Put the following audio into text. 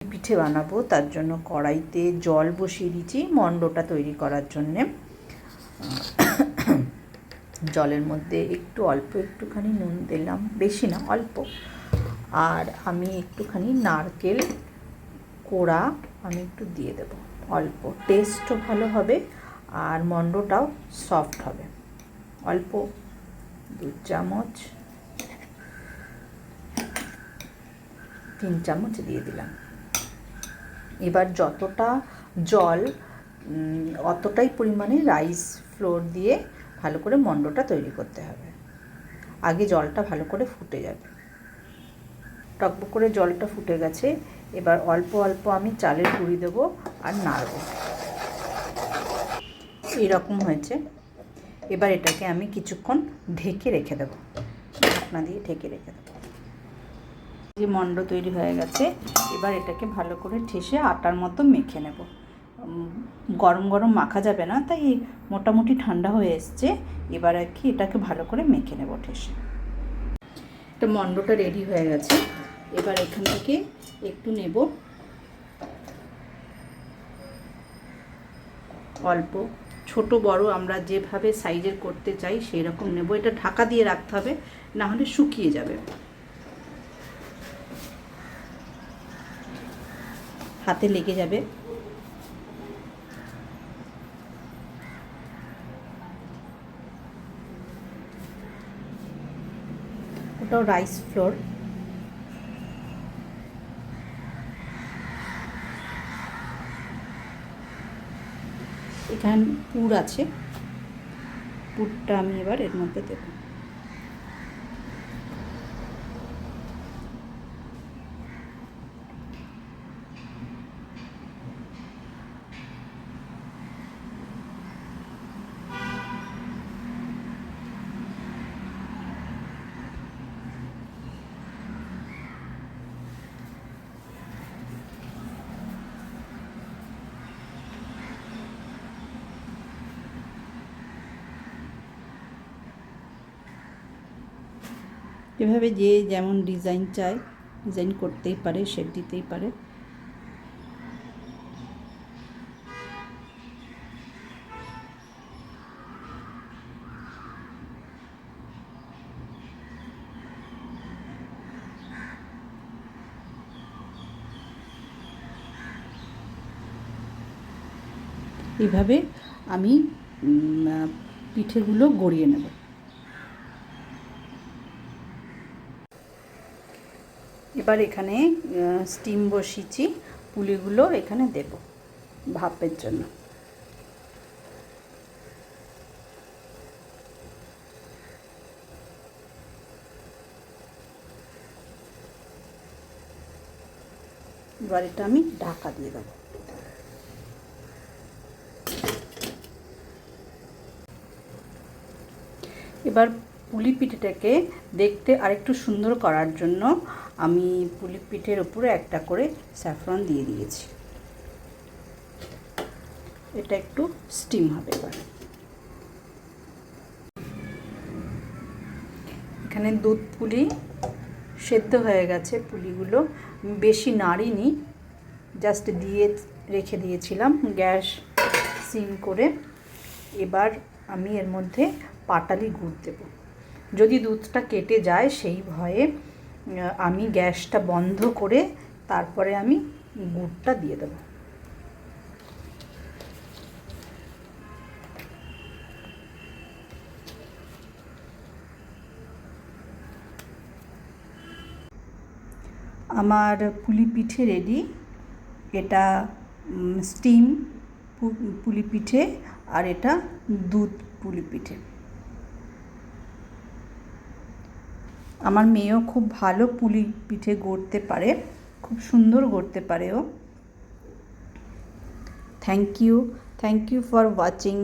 পিঠে বানাবো, তার জন্য কড়াইতে জল বসিয়ে দিয়েছি মণ্ডটা তৈরি করার জন্যে। জলের মধ্যে একটুখানি নুন দিলাম, বেশি না, অল্প। আর আমি একটুখানি নারকেল কোড়া আমি একটু দিয়ে দেবো, অল্প। টেস্টও ভালো হবে আর মণ্ডটাও সফট হবে। অল্প 2 চামচ, 3 চামচ দিয়ে দিলাম। এবার যতটা জল অতটাই পরিমাণে রাইস ফ্লোর দিয়ে ভালো করে মণ্ডটা তৈরি করতে হবে। আগে জলটা ভালো করে ফুটে যাবে, টকবক করে জলটা ফুটে গেছে। এবার অল্প অল্প আমি চালের গুঁড়ি দেবো আর নাড়ব। এইরকম হয়েছে। এবার এটাকে আমি কিছুক্ষণ ঢেকে রেখে দেবো, ঢাকনা দিয়ে ঢেকে রেখে দেবো। যে মণ্ড তৈরি হয়ে গেছে, এবার এটাকে ভালো করে ঠেসে আটার মতো মেখে নেব। গরম গরম মাখা যাবে না, তাই মোটামুটি ঠান্ডা হয়ে এসছে। এবার আর কি এটাকে ভালো করে মেখে নেব ঠেসে। এটা মণ্ডটা রেডি হয়ে গেছে। এবার এখান থেকে একটু নেব, অল্প, ছোট বড় আমরা যেভাবে সাইজের করতে চাই সেই রকম নেব। এটা ঢাকা দিয়ে রাখতে হবে, না হলে শুকিয়ে যাবে, হাতে লেগে যাবে। ওটাও রাইস ফ্লোর। এখানে পুর আছে, পুরটা আমি এবার এর মধ্যে দেব। এভাবে যে যেমন ডিজাইন চায় ডিজাইন করতেই পারে, শেপ দিতেই পারে। এইভাবে আমি পিঠেগুলো গড়িয়ে নেব। এবার এখানে স্টিম বসিয়েছি, পুলিগুলো এখানে দেব ভাপের জন্য। এবার এটা আমি ঢাকা দিয়ে দেবো। এবার পুলি পিঠেটাকে দেখতে আরেকটু সুন্দর করার জন্য আমি পুলি পিঠের উপরে একটা করে স্যাফরন দিয়ে দিয়েছি। এটা একটু স্টিম হবে। এবার এখানে দুধ পুলি সেদ্ধ হয়ে গেছে। পুলিগুলো বেশি নাড়িনি, জাস্ট দিয়ে রেখে দিয়েছিলাম গ্যাস সিম করে। এবার আমি এর মধ্যে পাটালি গুড় দেব। যদি দুধটা কেটে যায় সেই ভয়ে আমি গ্যাসটা বন্ধ করে তারপরে আমি গুড়টা দিয়ে দেব। আমার পুলি পিঠে রেডি। এটা স্টিম পুলি পিঠে আর এটা দুধ পুলি পিঠে। আমার মেয়েও খুব ভালো পুলি পিঠে গড়তে পারে, খুব সুন্দর গড়তে পারে ও। Thank you for watching.